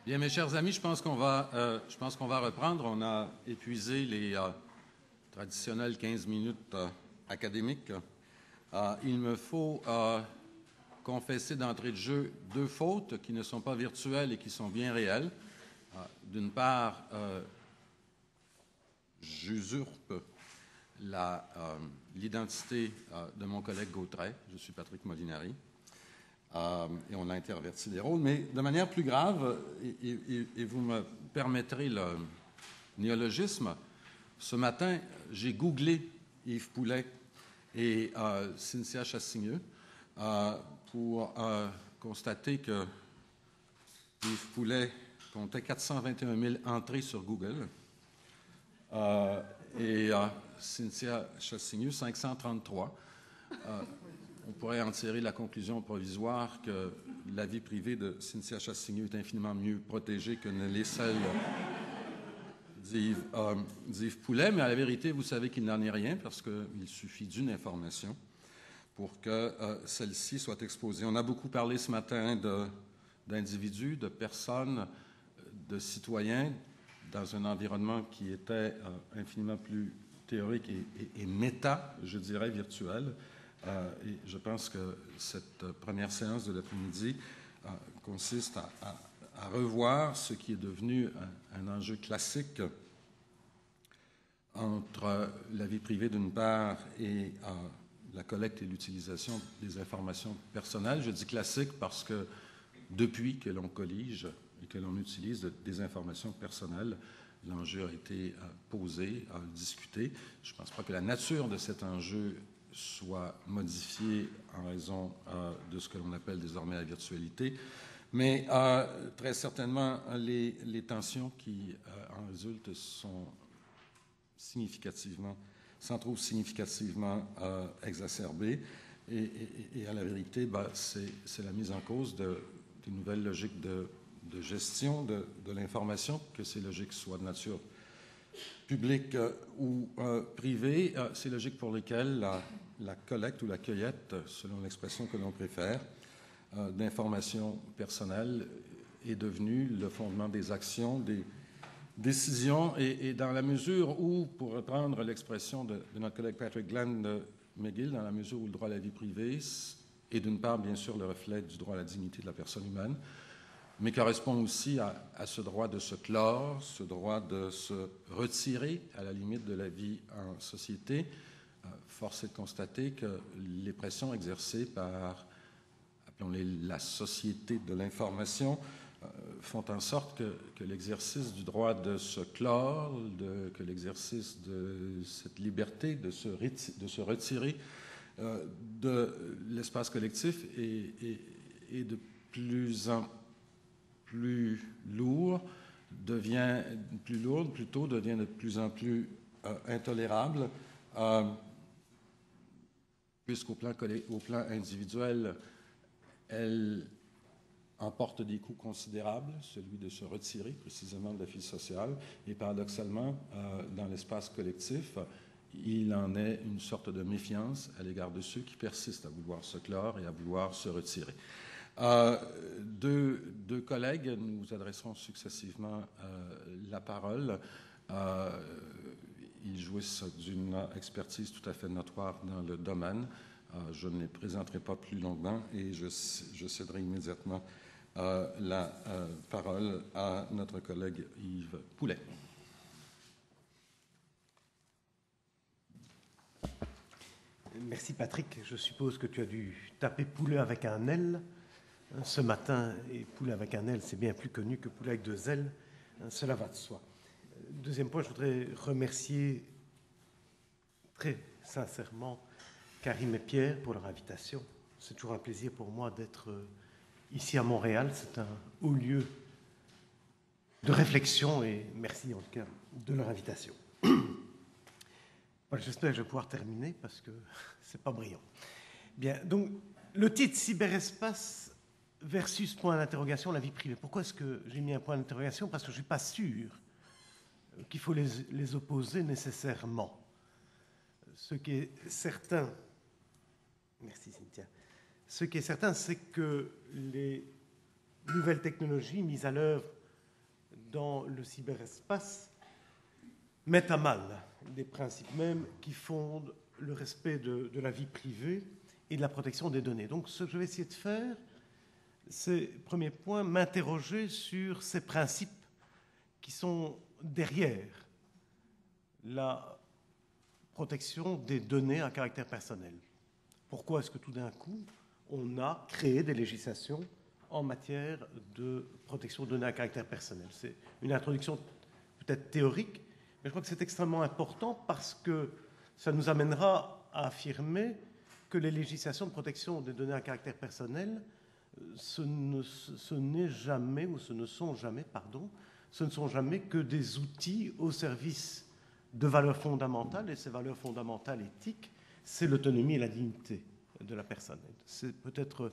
Bien, mes chers amis, je pense qu'on va reprendre. On a épuisé les traditionnelles 15 minutes académiques. Il me faut confesser d'entrée de jeu deux fautes qui ne sont pas virtuelles et qui sont bien réelles. D'une part, j'usurpe l'identité de mon collègue Gautret. Je suis Patrick Molinari. Et on a interverti les rôles. Mais de manière plus grave, et vous me permettrez le néologisme, ce matin, j'ai googlé Yves Poulet et Cynthia Chassigneux pour constater que Yves Poulet comptait 421 000 entrées sur Google et Cynthia Chassigneux 533. On pourrait en tirer la conclusion provisoire que la vie privée de Cynthia Chassigneux est infiniment mieux protégée que ne l'est celle d'Yves Poulet, mais à la vérité, vous savez qu'il n'en est rien parce qu'il suffit d'une information pour que celle-ci soit exposée. On a beaucoup parlé ce matin d'individus, de personnes, de citoyens dans un environnement qui était infiniment plus théorique et méta, je dirais, virtuel. Et je pense que cette première séance de l'après-midi consiste à revoir ce qui est devenu un enjeu classique entre la vie privée d'une part et la collecte et l'utilisation des informations personnelles. Je dis classique parce que depuis que l'on collige et que l'on utilise des informations personnelles, l'enjeu a été posé, discuté. Je ne pense pas que la nature de cet enjeu soit modifié en raison de ce que l'on appelle désormais la virtualité. Mais très certainement, les tensions qui en résultent s'en trouvent significativement exacerbées. Et à la vérité, c'est la mise en cause des nouvelles logiques de gestion de l'information, que ces logiques soient de nature publique ou privée, c'est logique pour lesquelles la collecte ou la cueillette, selon l'expression que l'on préfère, d'informations personnelles est devenue le fondement des actions, des décisions, et dans la mesure où, pour reprendre l'expression de notre collègue Patrick Glenn McGill, dans la mesure où le droit à la vie privée est d'une part, bien sûr, le reflet du droit à la dignité de la personne humaine, mais correspond aussi à ce droit de se clore, ce droit de se retirer à la limite de la vie en société. Force est de constater que les pressions exercées par, appelons-les la société de l'information, font en sorte que l'exercice du droit de se clore, que l'exercice de cette liberté de se retirer de l'espace collectif est de plus en plus lourde, devient de plus en plus intolérable, puisqu'au plan individuel, elle emporte des coûts considérables, celui de se retirer précisément de la vie sociale, et paradoxalement, dans l'espace collectif, il en est une sorte de méfiance à l'égard de ceux qui persistent à vouloir se clore et à vouloir se retirer. Deux collègues nous adresseront successivement la parole. Ils jouissent d'une expertise tout à fait notoire dans le domaine. Je ne les présenterai pas plus longuement et je céderai immédiatement la parole à notre collègue Yves Poulet. Merci Patrick. Je suppose que tu as dû taper Poulet avec un L ce matin, et Poulet avec un L, c'est bien plus connu que Poulet avec deux L. Cela va de soi. Deuxième point, je voudrais remercier très sincèrement Karim et Pierre pour leur invitation. C'est toujours un plaisir pour moi d'être ici à Montréal. C'est un haut lieu de réflexion et merci en tout cas de leur invitation. Voilà, j'espère que je vais pouvoir terminer parce que c'est pas brillant. Bien, donc le titre cyberespace versus point d'interrogation, la vie privée. Pourquoi est-ce que j'ai mis un point d'interrogation? Parce que je ne suis pas sûr qu'il faut les opposer nécessairement. Ce qui est certain, merci Cynthia, ce qui est certain, c'est que les nouvelles technologies mises à l'œuvre dans le cyberespace mettent à mal les principes mêmes qui fondent le respect de la vie privée et de la protection des données. Donc ce que je vais essayer de faire, c'est, premier point, m'interroger sur ces principes qui sont derrière la protection des données à caractère personnel. Pourquoi est-ce que tout d'un coup, on a créé des législations en matière de protection de données à caractère personnel? C'est une introduction peut-être théorique, mais je crois que c'est extrêmement important parce que ça nous amènera à affirmer que les législations de protection des données à caractère personnel, ce ne sont jamais que des outils au service de valeurs fondamentales, et ces valeurs fondamentales éthiques, c'est l'autonomie et la dignité de la personne. C'est peut-être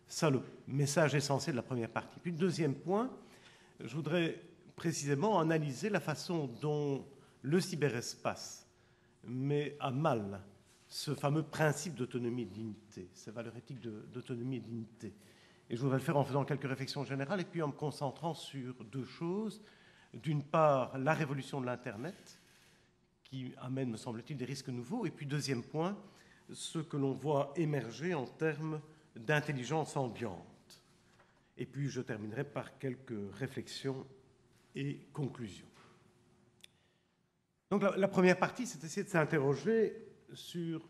ça le message essentiel de la première partie. Puis le deuxième point, je voudrais précisément analyser la façon dont le cyberespace met à mal ce fameux principe d'autonomie et de dignité, ces valeurs éthiques d'autonomie et de dignité. Et je voudrais le faire en faisant quelques réflexions générales et puis en me concentrant sur deux choses. D'une part, la révolution de l'Internet, qui amène, me semble-t-il, des risques nouveaux. Et puis, deuxième point, ce que l'on voit émerger en termes d'intelligence ambiante. Et puis, je terminerai par quelques réflexions et conclusions. Donc, la première partie, c'est essayer de s'interroger sur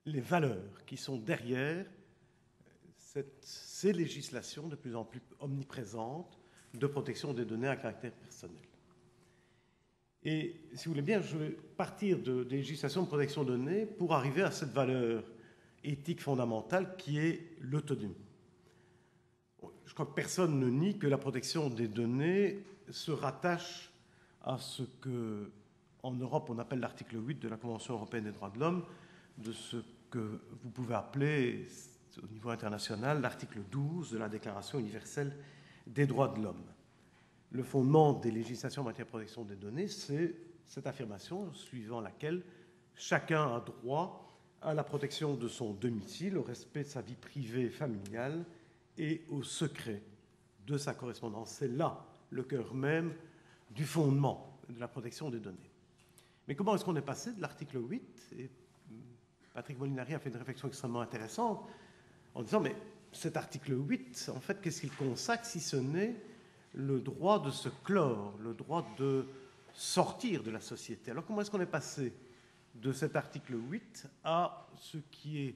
les valeurs qui sont derrière ces législations de plus en plus omniprésentes de protection des données à caractère personnel. Et si vous voulez bien, je vais partir des législations de protection de données pour arriver à cette valeur éthique fondamentale qui est l'autonomie. Je crois que personne ne nie que la protection des données se rattache à ce que, en Europe, on appelle l'article 8 de la Convention européenne des droits de l'homme, de ce que vous pouvez appeler, au niveau international, l'article 12 de la Déclaration universelle des droits de l'homme. Le fondement des législations en matière de protection des données, c'est cette affirmation suivant laquelle chacun a droit à la protection de son domicile, au respect de sa vie privée et familiale et au secret de sa correspondance. C'est là le cœur même du fondement de la protection des données. Mais comment est-ce qu'on est passé de l'article 8 ? Et Patrick Molinari a fait une réflexion extrêmement intéressante en disant, mais cet article 8, en fait, qu'est-ce qu'il consacre si ce n'est le droit de se clore, le droit de sortir de la société? Alors comment est-ce qu'on est passé de cet article 8 à ce qui est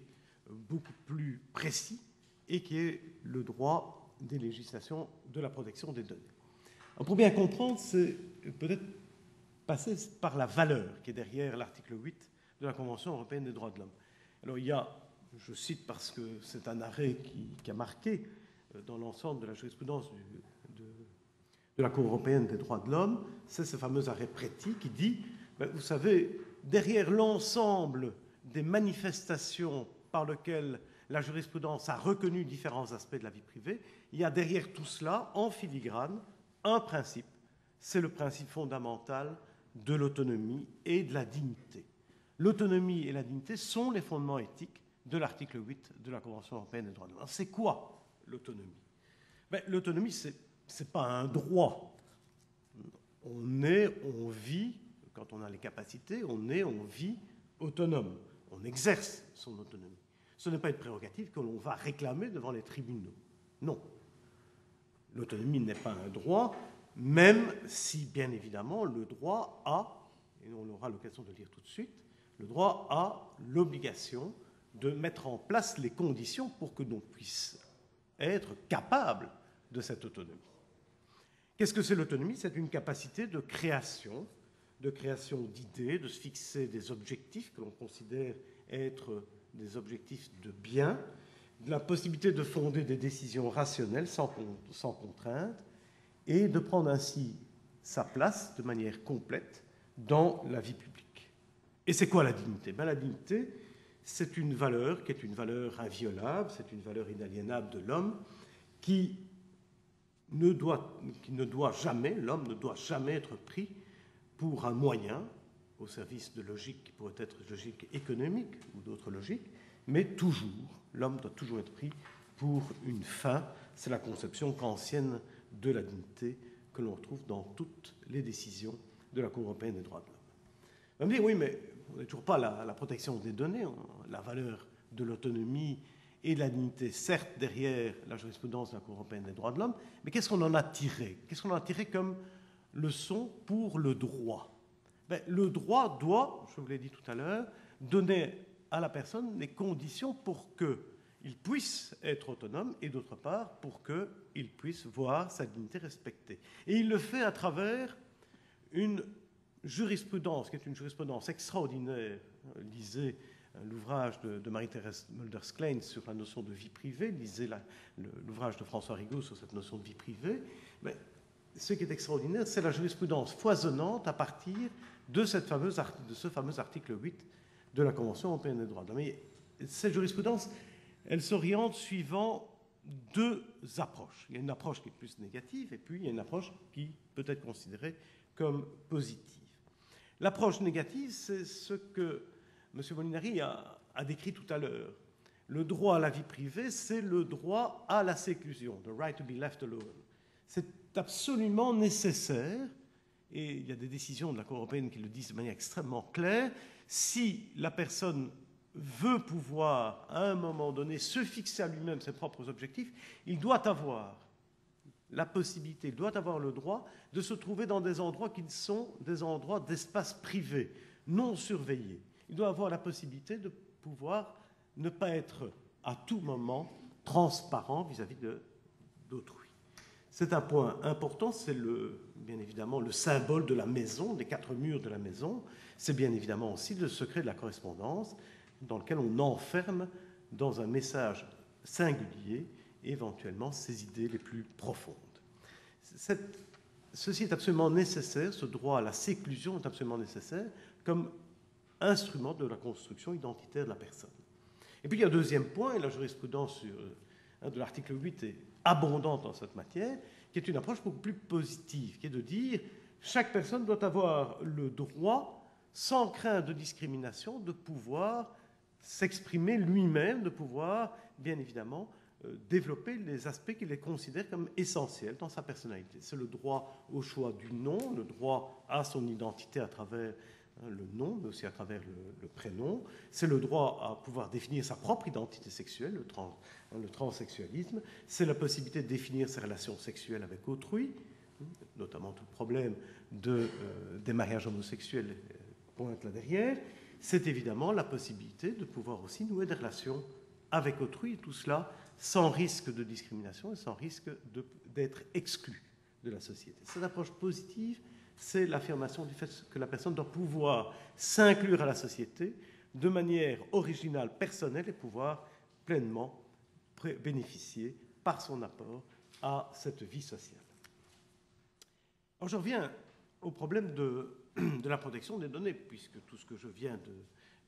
beaucoup plus précis et qui est le droit des législations de la protection des données? Alors, pour bien comprendre, c'est peut-être passer par la valeur qui est derrière l'article 8 de la Convention européenne des droits de l'homme. Alors il y a, je cite parce que c'est un arrêt qui a marqué dans l'ensemble de la jurisprudence de la Cour européenne des droits de l'homme, c'est ce fameux arrêt Preti qui dit, vous savez, derrière l'ensemble des manifestations par lesquelles la jurisprudence a reconnu différents aspects de la vie privée, il y a derrière tout cela, en filigrane, un principe, c'est le principe fondamental de l'autonomie et de la dignité. L'autonomie et la dignité sont les fondements éthiques de l'article 8 de la Convention européenne des droits de l'homme. C'est quoi l'autonomie? L'autonomie, ce n'est pas un droit. On vit, quand on a les capacités, on vit autonome. On exerce son autonomie. Ce n'est pas une prérogative que l'on va réclamer devant les tribunaux. Non. L'autonomie n'est pas un droit, même si, bien évidemment, le droit a, et on aura l'occasion de le dire tout de suite, le droit a l'obligation de mettre en place les conditions pour que l'on puisse être capable de cette autonomie. Qu'est-ce que c'est l'autonomie? C'est une capacité de création d'idées, de se fixer des objectifs que l'on considère être des objectifs de bien, de la possibilité de fonder des décisions rationnelles sans contrainte et de prendre ainsi sa place de manière complète dans la vie publique. Et c'est quoi la dignité? La dignité, c'est une valeur qui est une valeur inviolable, c'est une valeur inaliénable de l'homme qui ne doit jamais, l'homme ne doit jamais être pris pour un moyen au service de logiques qui pourraient être logiques économiques ou d'autres logiques, mais toujours, l'homme doit toujours être pris pour une fin. C'est la conception kantienne de la dignité que l'on retrouve dans toutes les décisions de la Cour européenne des droits de l'homme. On va me dire, oui, mais on n'est toujours pas à la protection des données, la valeur de l'autonomie et de la dignité, certes, derrière la jurisprudence de la Cour européenne des droits de l'homme, mais qu'est-ce qu'on en a tiré? Qu'est-ce qu'on en a tiré comme leçon pour le droit? Le droit doit, je vous l'ai dit tout à l'heure, donner à la personne les conditions pour qu'il puisse être autonome et d'autre part pour qu'il puisse voir sa dignité respectée. Et il le fait à travers une jurisprudence qui est une jurisprudence extraordinaire. Lisez l'ouvrage de Marie-Thérèse Mulder-Sklein sur la notion de vie privée, lisez l'ouvrage de François Rigaud sur cette notion de vie privée. Mais ce qui est extraordinaire, c'est la jurisprudence foisonnante à partir de ce fameux article 8 de la Convention européenne des droits de l'homme. Et cette jurisprudence, elle s'oriente suivant deux approches. Il y a une approche qui est plus négative et puis il y a une approche qui peut être considérée comme positive. L'approche négative, c'est ce que M. Molinari a décrit tout à l'heure. Le droit à la vie privée, c'est le droit à la séclusion, the right to be left alone. C'est absolument nécessaire, et il y a des décisions de la Cour européenne qui le disent de manière extrêmement claire, si la personne veut pouvoir, à un moment donné, se fixer à lui-même ses propres objectifs, il doit avoir la possibilité, il doit avoir le droit de se trouver dans des endroits qui sont des endroits d'espace privé, non surveillés. Il doit avoir la possibilité de pouvoir ne pas être à tout moment transparent vis-à-vis d'autrui. C'est un point important, c'est bien évidemment le symbole de la maison, des quatre murs de la maison. C'est bien évidemment aussi le secret de la correspondance dans lequel on enferme dans un message singulier éventuellement ses idées les plus profondes. Ceci est absolument nécessaire, ce droit à la séclusion est absolument nécessaire comme instrument de la construction identitaire de la personne. Et puis il y a un deuxième point, et la jurisprudence de l'article 8 est abondante en cette matière, qui est une approche beaucoup plus positive, qui est de dire chaque personne doit avoir le droit, sans crainte de discrimination, de pouvoir s'exprimer lui-même, de pouvoir, bien évidemment, développer les aspects qu'il considère comme essentiels dans sa personnalité. C'est le droit au choix du nom, le droit à son identité à travers le nom, mais aussi à travers le prénom. C'est le droit à pouvoir définir sa propre identité sexuelle, le transsexualisme. C'est la possibilité de définir ses relations sexuelles avec autrui, notamment tout le problème des mariages homosexuels pointe là derrière. C'est évidemment la possibilité de pouvoir aussi nouer des relations avec autrui, et tout cela sans risque de discrimination et sans risque d'être exclu de la société. Cette approche positive, c'est l'affirmation du fait que la personne doit pouvoir s'inclure à la société de manière originale, personnelle, et pouvoir pleinement bénéficier par son apport à cette vie sociale. Alors je reviens au problème de la protection des données, puisque tout ce que je viens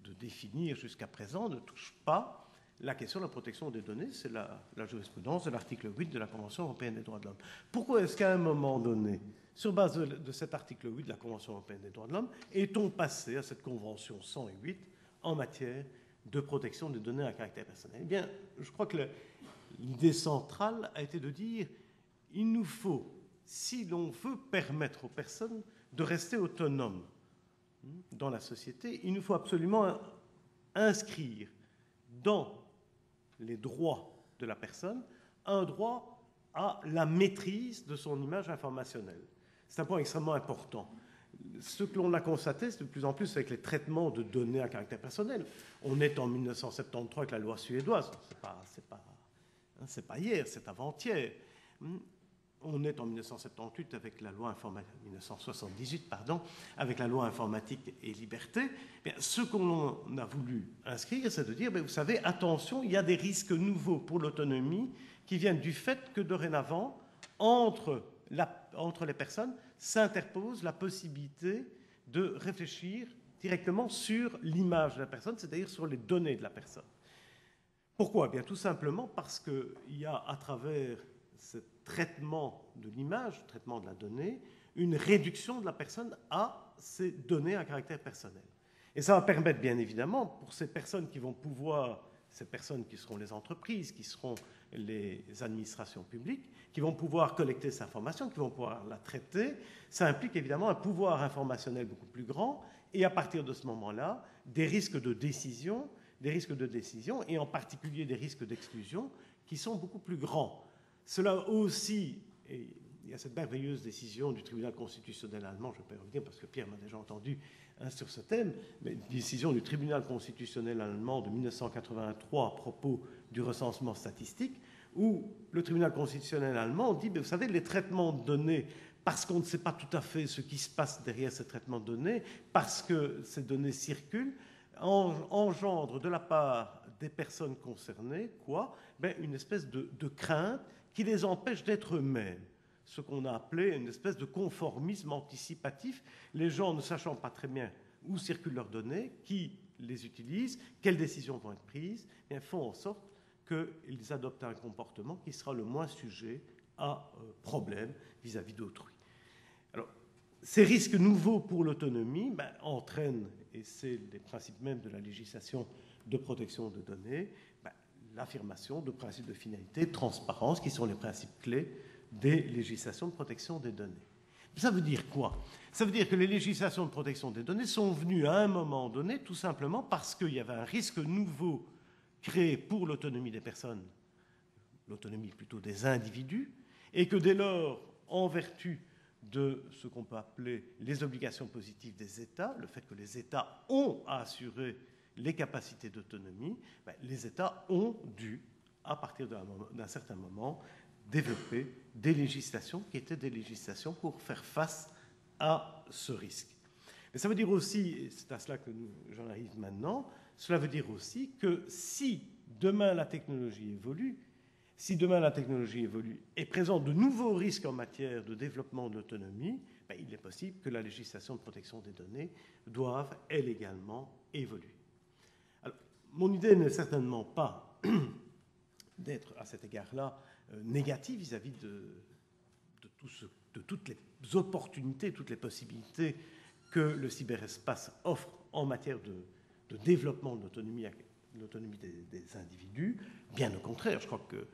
de définir jusqu'à présent ne touche pas la question de la protection des données, c'est la jurisprudence de l'article 8 de la Convention européenne des droits de l'homme. Pourquoi est-ce qu'à un moment donné, sur base de cet article 8 de la Convention européenne des droits de l'homme, est-on passé à cette Convention 108 en matière de protection des données à caractère personnel? Eh bien, je crois que l'idée centrale a été de dire il nous faut, si l'on veut permettre aux personnes de rester autonomes dans la société, il nous faut absolument inscrire dans les droits de la personne un droit à la maîtrise de son image informationnelle. C'est un point extrêmement important. Ce que l'on a constaté, c'est de plus en plus avec les traitements de données à caractère personnel. On est en 1973 avec la loi suédoise. C'est pas hier, c'est avant-hier. On est en 1978 avec la loi 1978, avec la loi informatique et liberté. Bien, ce qu'on a voulu inscrire, c'est de dire, vous savez, attention, il y a des risques nouveaux pour l'autonomie qui viennent du fait que dorénavant, entre les personnes, s'interpose la possibilité de réfléchir directement sur l'image de la personne, c'est-à-dire sur les données de la personne. Pourquoi? Bien, tout simplement parce qu'il y a à travers ce traitement de l'image, traitement de la donnée, une réduction de la personne à ces données à caractère personnel. Et ça va permettre, bien évidemment, pour ces personnes qui vont pouvoir ces personnes qui seront les entreprises, qui seront les administrations publiques, qui vont pouvoir collecter cette information, qui vont pouvoir la traiter. Ça implique évidemment un pouvoir informationnel beaucoup plus grand, et à partir de ce moment-là, des risques de décision, et en particulier des risques d'exclusion, qui sont beaucoup plus grands. Cela aussi, et il y a cette merveilleuse décision du tribunal constitutionnel allemand, je ne vais pas y revenir parce que Pierre m'a déjà entendu sur ce thème, mais décision du tribunal constitutionnel allemand de 1983 à propos du recensement statistique, où le tribunal constitutionnel allemand dit, vous savez, les traitements de données, parce qu'on ne sait pas tout à fait ce qui se passe derrière ces traitements de données, parce que ces données circulent, engendre de la part des personnes concernées une espèce de crainte qui les empêche d'être eux-mêmes. Ce qu'on a appelé une espèce de conformisme anticipatif, les gens ne sachant pas très bien où circulent leurs données, qui les utilisent, quelles décisions vont être prises, font en sorte qu'ils adoptent un comportement qui sera le moins sujet à problème vis-à-vis d'autrui. Alors, ces risques nouveaux pour l'autonomie entraînent, et c'est les principes mêmes de la législation de protection de données, l'affirmation de principes de finalité, de transparence, qui sont les principes clés des législations de protection des données. Ça veut dire quoi? Ça veut dire que les législations de protection des données sont venues à un moment donné tout simplement parce qu'il y avait un risque nouveau créé pour l'autonomie des personnes, l'autonomie plutôt des individus, et que dès lors, en vertu de ce qu'on peut appeler les obligations positives des États, le fait que les États ont à assurer les capacités d'autonomie, les États ont dû, à partir d'un certain moment, développer des législations qui étaient des législations pour faire face à ce risque. Mais ça veut dire aussi, et c'est à cela que j'en arrive maintenant, cela veut dire aussi que si demain la technologie évolue, et présente de nouveaux risques en matière de développement de l'autonomie, il est possible que la législation de protection des données doive, elle également, évoluer. Alors, mon idée n'est certainement pas d'être, à cet égard-là, négative vis-à-vis de toutes les opportunités, toutes les possibilités que le cyberespace offre en matière de développement de l'autonomie des individus. Bien au contraire, je crois que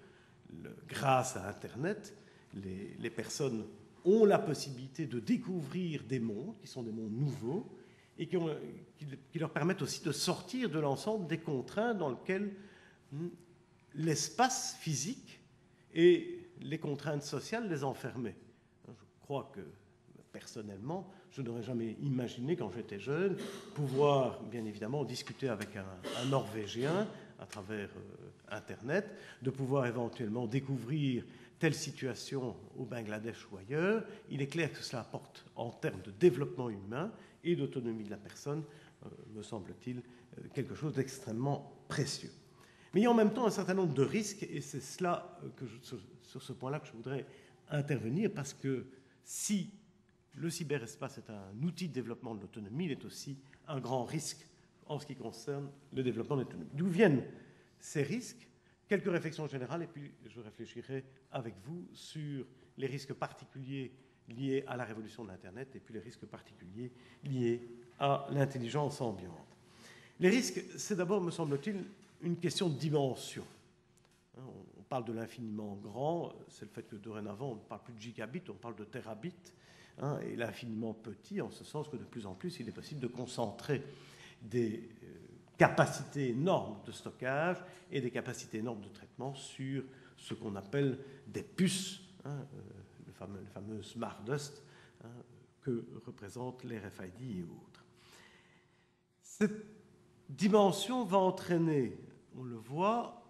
grâce à Internet, les personnes ont la possibilité de découvrir des mondes qui sont des mondes nouveaux et qui leur permettent aussi de sortir de l'ensemble des contraintes dans lesquelles l'espace physique et les contraintes sociales les enfermaient. Je crois que, personnellement, je n'aurais jamais imaginé, quand j'étais jeune, pouvoir, bien évidemment, discuter avec un Norvégien à travers Internet, de pouvoir éventuellement découvrir telle situation au Bangladesh ou ailleurs. Il est clair que cela apporte, en termes de développement humain et d'autonomie de la personne, me semble-t-il, quelque chose d'extrêmement précieux. Mais il y a en même temps un certain nombre de risques, et c'est cela sur ce point-là que je voudrais intervenir, parce que si le cyberespace est un outil de développement de l'autonomie, il est aussi un grand risque en ce qui concerne le développement de l'autonomie. D'où viennent ces risques? Quelques réflexions générales, et puis je réfléchirai avec vous sur les risques particuliers liés à la révolution de l'Internet et puis les risques particuliers liés à l'intelligence ambiante. Les risques, c'est d'abord, me semble-t-il, une question de dimension. On parle de l'infiniment grand, c'est le fait que dorénavant, on ne parle plus de gigabits, on parle de terabits, et l'infiniment petit, en ce sens que de plus en plus, il est possible de concentrer des capacités énormes de stockage et des capacités énormes de traitement sur ce qu'on appelle des puces, le fameux Smart Dust, que représentent les RFID et autres. Cette dimension va entraîner, on le voit,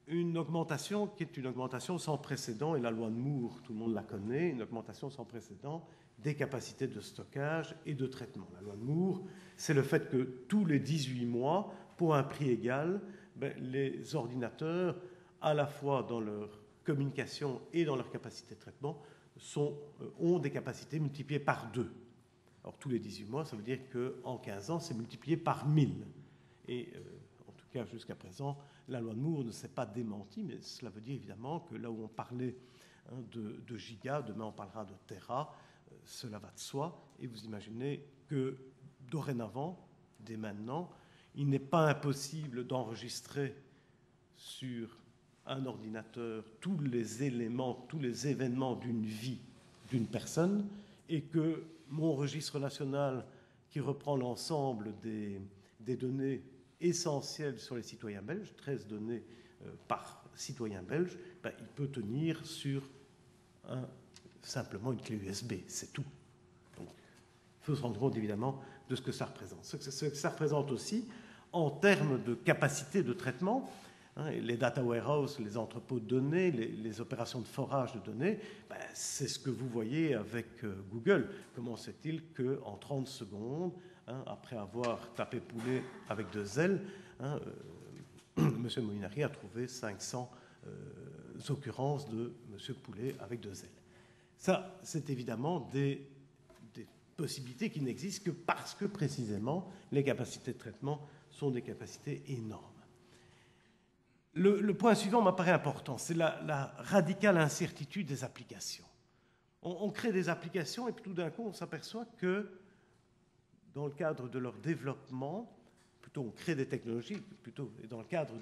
une augmentation qui est une augmentation sans précédent, et la loi de Moore, tout le monde la connaît, une augmentation sans précédent des capacités de stockage et de traitement. La loi de Moore, c'est le fait que tous les 18 mois, pour un prix égal, les ordinateurs, à la fois dans leur communication et dans leur capacité de traitement, ont des capacités multipliées par 2. Alors tous les 18 mois, ça veut dire qu'en 15 ans, c'est multiplié par 1000. Et en tout cas, jusqu'à présent, la loi de Moore ne s'est pas démentie, mais cela veut dire évidemment que là où on parlait de gigas, demain on parlera de téra, cela va de soi. Et vous imaginez que dorénavant, dès maintenant, il n'est pas impossible d'enregistrer sur un ordinateur tous les éléments, tous les événements d'une vie d'une personne, et que mon registre national, qui reprend l'ensemble des données essentielles sur les citoyens belges, 13 données par citoyen belge, ben, il peut tenir sur simplement une clé USB, c'est tout. Donc, il faut se rendre compte évidemment de ce que ça représente. Ce que ça représente aussi en termes de capacité de traitement, hein, les data warehouses, les entrepôts de données, les opérations de forage de données, ben, c'est ce que vous voyez avec Google. Comment se fait-il qu'en 30 secondes, hein, après avoir tapé poulet avec 2 L, hein, M. Molinari a trouvé 500 occurrences de M. Poulet avec 2 L. Ça, c'est évidemment des possibilités qui n'existent que parce que, précisément, les capacités de traitement sont des capacités énormes. Le point suivant m'apparaît important, c'est la radicale incertitude des applications. On crée des applications et puis tout d'un coup, on s'aperçoit que, dans le cadre de leur développement, plutôt on crée des technologies, plutôt dans le cadre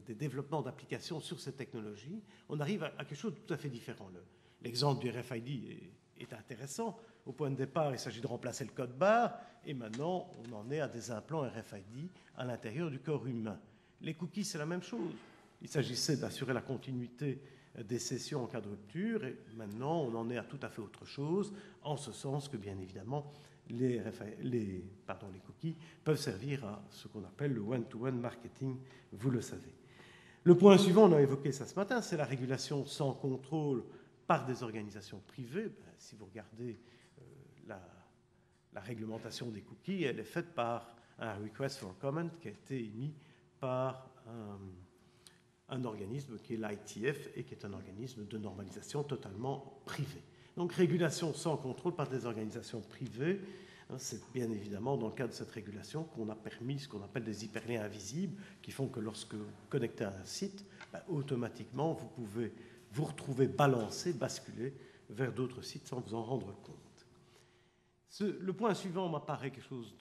des développements d'applications sur ces technologies, on arrive à quelque chose de tout à fait différent. L'exemple du RFID est intéressant. Au point de départ, il s'agit de remplacer le code barre, et maintenant, on en est à des implants RFID à l'intérieur du corps humain. Les cookies, c'est la même chose. Il s'agissait d'assurer la continuité des sessions en cas de rupture, et maintenant, on en est à tout à fait autre chose, en ce sens que, bien évidemment, les cookies peuvent servir à ce qu'on appelle le one-to-one marketing, vous le savez. Le point suivant, on a évoqué ça ce matin, c'est la régulation sans contrôle par des organisations privées. Si vous regardez la réglementation des cookies, elle est faite par un request for comment qui a été émis par un organisme qui est l'ITF et qui est un organisme de normalisation totalement privé. Donc régulation sans contrôle par des organisations privées, c'est bien évidemment dans le cadre de cette régulation qu'on a permis ce qu'on appelle des hyperliens invisibles qui font que lorsque vous connectez à un site, automatiquement vous pouvez vous retrouver balancé, basculé vers d'autres sites sans vous en rendre compte. Le point suivant m'apparaît quelque chose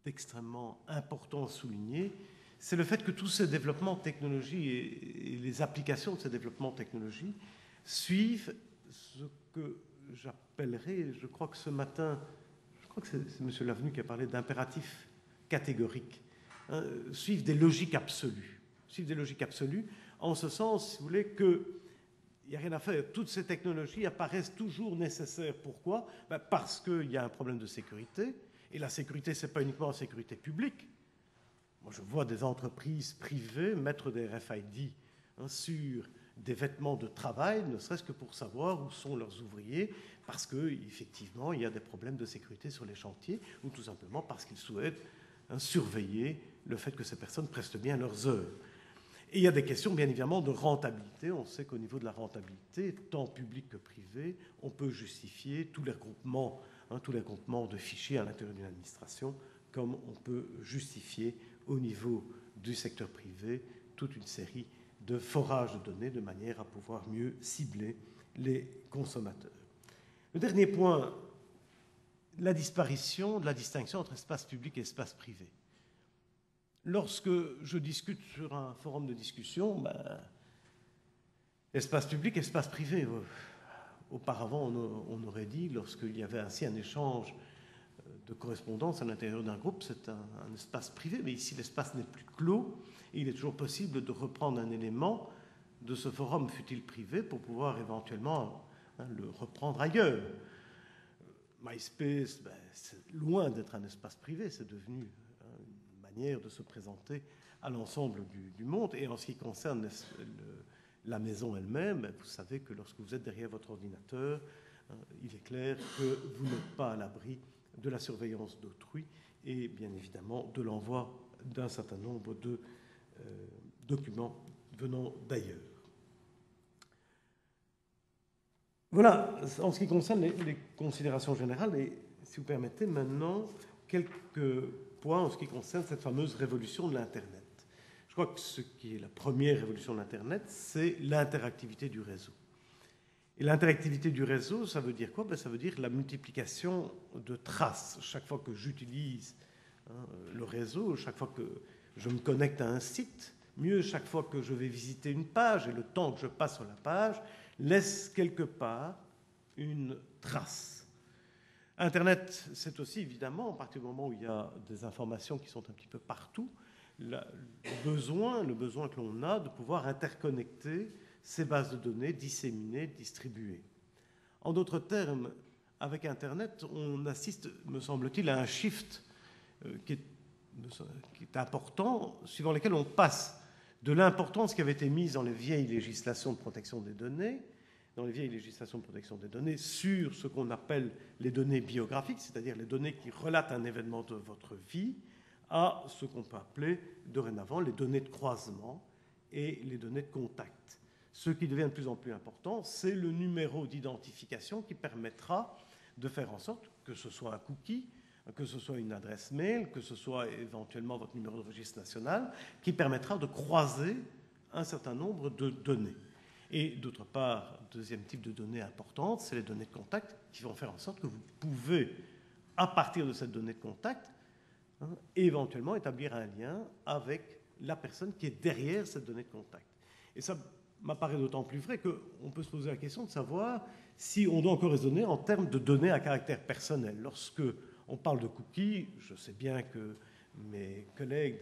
d'extrêmement important à souligner, c'est le fait que tous ces développements de technologie et les applications de ces développements de technologie suivent ce que j'appellerais, je crois que ce matin, je crois que c'est M. Lavenu qui a parlé d'impératifs catégoriques, hein, suivent des logiques absolues. Suivent des logiques absolues, en ce sens, si vous voulez, qu'il n'y a rien à faire. Toutes ces technologies apparaissent toujours nécessaires. Pourquoi ? Parce qu'il y a un problème de sécurité, et la sécurité, ce n'est pas uniquement la sécurité publique. Moi, je vois des entreprises privées mettre des RFID sur des vêtements de travail, ne serait-ce que pour savoir où sont leurs ouvriers, parce qu'effectivement, il y a des problèmes de sécurité sur les chantiers, ou tout simplement parce qu'ils souhaitent surveiller le fait que ces personnes prestent bien leurs heures. Et il y a des questions, bien évidemment, de rentabilité. On sait qu'au niveau de la rentabilité, tant public que privé, on peut justifier tous les regroupements de fichiers à l'intérieur d'une administration, comme on peut justifier au niveau du secteur privé toute une série de forages de données de manière à pouvoir mieux cibler les consommateurs. Le dernier point, la disparition de la distinction entre espace public et espace privé. Lorsque je discute sur un forum de discussion, espace public, espace privé. Auparavant, on aurait dit, lorsqu'il y avait ainsi un échange de correspondance à l'intérieur d'un groupe, c'est un espace privé, mais ici l'espace n'est plus clos, et il est toujours possible de reprendre un élément de ce forum, fût-il privé, pour pouvoir éventuellement le reprendre ailleurs. MySpace, c'est loin d'être un espace privé, c'est devenu une manière de se présenter à l'ensemble du monde. Et en ce qui concerne la maison elle-même, vous savez que lorsque vous êtes derrière votre ordinateur, il est clair que vous n'êtes pas à l'abri de la surveillance d'autrui et bien évidemment de l'envoi d'un certain nombre de documents venant d'ailleurs. Voilà, en ce qui concerne les considérations générales, et si vous permettez maintenant quelques points en ce qui concerne cette fameuse révolution de l'Internet. Je crois que ce qui est la première révolution de l'Internet, c'est l'interactivité du réseau. Et l'interactivité du réseau, ça veut dire quoi ? Ça veut dire la multiplication de traces. Chaque fois que j'utilise le réseau, chaque fois que je me connecte à un site, Mieux, chaque fois que je vais visiter une page, et le temps que je passe sur la page, laisse quelque part une trace. Internet, c'est aussi évidemment, à partir du moment où il y a des informations qui sont un petit peu partout, le besoin que l'on a de pouvoir interconnecter ces bases de données, disséminer, distribuer. En d'autres termes, avec Internet, on assiste, me semble-t-il, à un shift qui est important, suivant lequel on passe de l'importance qui avait été mise dans les vieilles législations de protection des données, sur ce qu'on appelle les données biographiques, c'est-à-dire les données qui relatent un événement de votre vie, à ce qu'on peut appeler dorénavant les données de croisement et les données de contact. Ce qui devient de plus en plus important, c'est le numéro d'identification qui permettra de faire en sorte que ce soit un cookie, que ce soit une adresse mail, que ce soit éventuellement votre numéro de registre national, qui permettra de croiser un certain nombre de données. Et d'autre part, deuxième type de données importantes, c'est les données de contact qui vont faire en sorte que vous pouvez, à partir de cette donnée de contact, éventuellement établir un lien avec la personne qui est derrière cette donnée de contact. Et ça m'apparaît d'autant plus vrai qu'on peut se poser la question de savoir si on doit encore raisonner en termes de données à caractère personnel. Lorsque on parle de cookies, je sais bien que mes collègues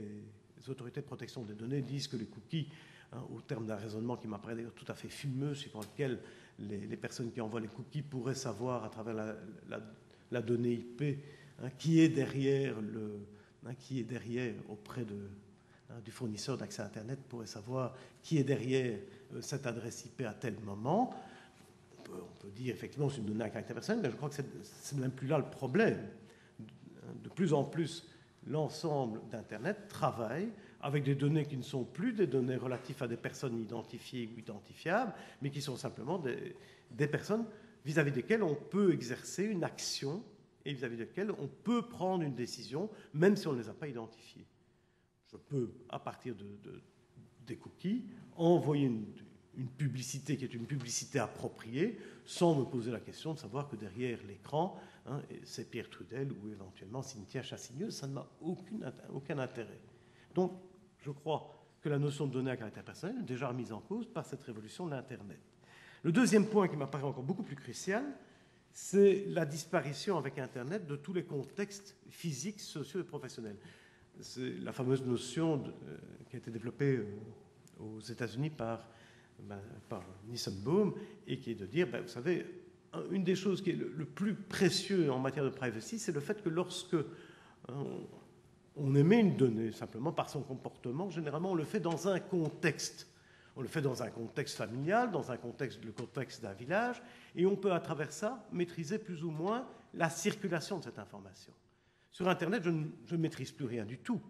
des autorités de protection des données disent que les cookies, au terme d'un raisonnement qui m'apparaît d'ailleurs tout à fait fumeux, suivant lequel les personnes qui envoient les cookies pourraient savoir à travers la donnée IP qui est derrière auprès du fournisseur d'accès à Internet, pourrait savoir qui est derrière cette adresse IP à tel moment. On peut dire effectivement c'est une donnée à caractère personnel, mais je crois que c'est même plus là le problème. De plus en plus, l'ensemble d'Internet travaille avec des données qui ne sont plus des données relatives à des personnes identifiées ou identifiables, mais qui sont simplement des personnes vis-à-vis desquelles on peut exercer une action et vis-à-vis desquelles on peut prendre une décision, même si on ne les a pas identifiées. Je peux, à partir des cookies, envoyer une publicité qui est une publicité appropriée, sans me poser la question de savoir que derrière l'écran, c'est Pierre Trudel ou éventuellement Cynthia Chassigneux. Ça ne m'a aucun intérêt. Donc, je crois que la notion de données à caractère personnel est déjà remise en cause par cette révolution de l'Internet. Le deuxième point qui m'apparaît encore beaucoup plus crucial, c'est la disparition avec Internet de tous les contextes physiques, sociaux et professionnels. C'est la fameuse notion qui a été développée aux États-Unis par Nissenbaum et qui est de dire, vous savez, une des choses qui est le plus précieux en matière de privacy, c'est le fait que lorsque on émet une donnée simplement par son comportement, généralement on le fait dans un contexte. On le fait dans un contexte familial, dans le contexte d'un village, et on peut à travers ça maîtriser plus ou moins la circulation de cette information. Sur Internet, je ne maîtrise plus rien du tout.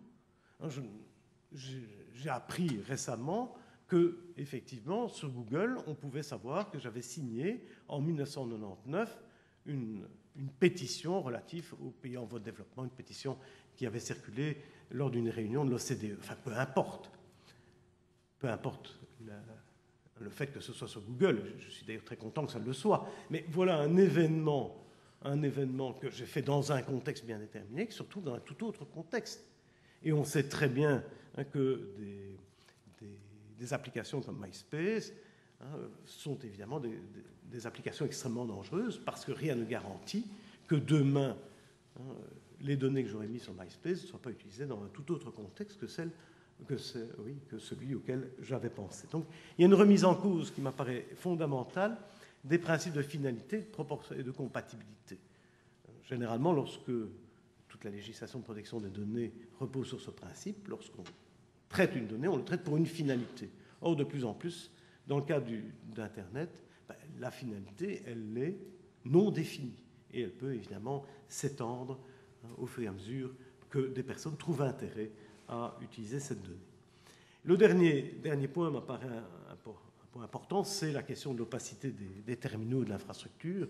J'ai appris récemment que, effectivement, sur Google, on pouvait savoir que j'avais signé en 1999 une pétition relative aux pays en voie de développement, une pétition qui avait circulé lors d'une réunion de l'OCDE. Enfin, peu importe le fait que ce soit sur Google, je suis d'ailleurs très content que ça le soit, mais voilà un événement que j'ai fait dans un contexte bien déterminé, surtout dans un tout autre contexte. Et on sait très bien que des applications comme MySpace sont évidemment des applications extrêmement dangereuses parce que rien ne garantit que demain, les données que j'aurais mises sur MySpace ne soient pas utilisées dans un tout autre contexte que celui auquel j'avais pensé. Donc, il y a une remise en cause qui m'apparaît fondamentale des principes de finalité, de proportion et de compatibilité. Généralement, lorsque toute la législation de protection des données repose sur ce principe, lorsqu'on traite une donnée, on le traite pour une finalité. Or, de plus en plus, dans le cas d'Internet, la finalité, elle est non définie. Et elle peut évidemment s'étendre au fur et à mesure que des personnes trouvent intérêt à utiliser cette donnée. Le dernier point m'apparaît un point important, c'est la question de l'opacité des terminaux de l'infrastructure.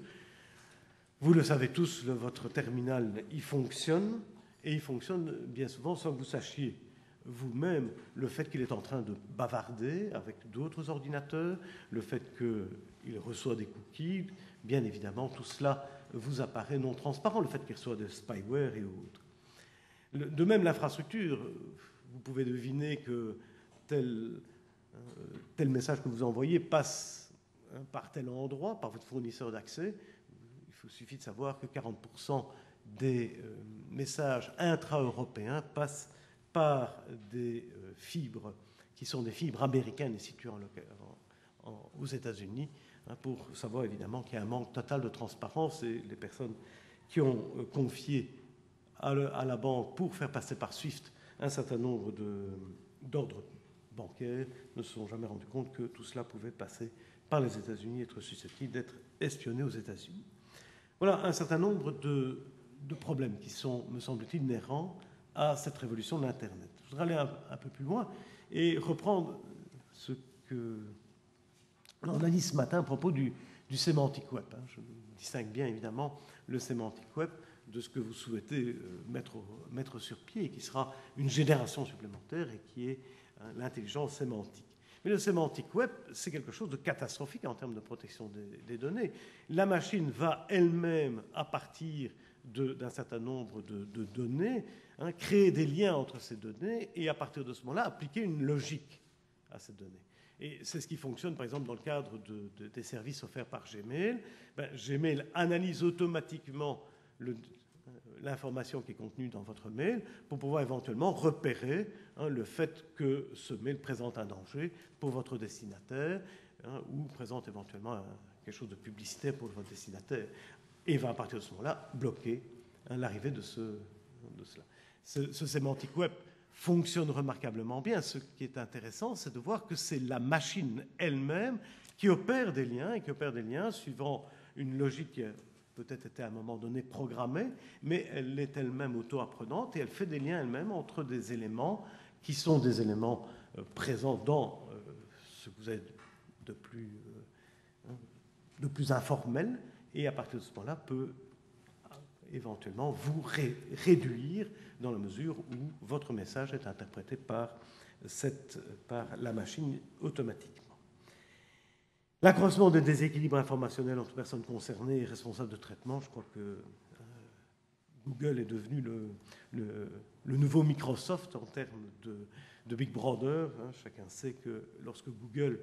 Vous le savez tous, votre terminal, il fonctionne, et il fonctionne bien souvent sans que vous sachiez vous-même le fait qu'il est en train de bavarder avec d'autres ordinateurs, le fait qu'il reçoit des cookies, bien évidemment, tout cela vous apparaît non transparent, le fait qu'il reçoit des spyware et autres. De même, l'infrastructure, vous pouvez deviner que tel message que vous envoyez passe par tel endroit, par votre fournisseur d'accès. Il suffit de savoir que 40% des messages intra-européens passent par des fibres qui sont des fibres américaines et situées aux États-Unis, pour savoir évidemment qu'il y a un manque total de transparence, et les personnes qui ont confié à la banque pour faire passer par SWIFT un certain nombre d'ordres bancaires ne se sont jamais rendus compte que tout cela pouvait passer par les États-Unis et être susceptible d'être espionné aux États-Unis. Voilà un certain nombre de problèmes qui sont, me semble-t-il, inhérents à cette révolution de l'Internet. Je voudrais aller un peu plus loin et reprendre ce que on a dit ce matin à propos du sémantique web. Je distingue bien évidemment le sémantique web de ce que vous souhaitez mettre sur pied et qui sera une génération supplémentaire et qui est l'intelligence sémantique. Mais le sémantique web, c'est quelque chose de catastrophique en termes de protection des données. La machine va elle-même, à partir d'un certain nombre de données, créer des liens entre ces données et à partir de ce moment-là, appliquer une logique à ces données. Et c'est ce qui fonctionne, par exemple, dans le cadre des services offerts par Gmail. Gmail analyse automatiquement l'information qui est contenue dans votre mail pour pouvoir éventuellement repérer le fait que ce mail présente un danger pour votre destinataire ou présente éventuellement quelque chose de publicitaire pour votre destinataire. Et va, à partir de ce moment-là, bloquer l'arrivée de cela. Ce sémantique web fonctionne remarquablement bien. Ce qui est intéressant, c'est de voir que c'est la machine elle-même qui opère des liens, et qui opère des liens suivant une logique qui a peut-être été à un moment donné programmée, mais elle est elle-même auto-apprenante et elle fait des liens elle-même entre des éléments qui sont des éléments présents dans ce que vous avez de plus informel, et à partir de ce moment-là peut éventuellement vous réduire dans la mesure où votre message est interprété par la machine automatiquement. L'accroissement des déséquilibres informationnels entre personnes concernées et responsables de traitement, je crois que Google est devenu le nouveau Microsoft en termes de Big Brother. Chacun sait que lorsque Google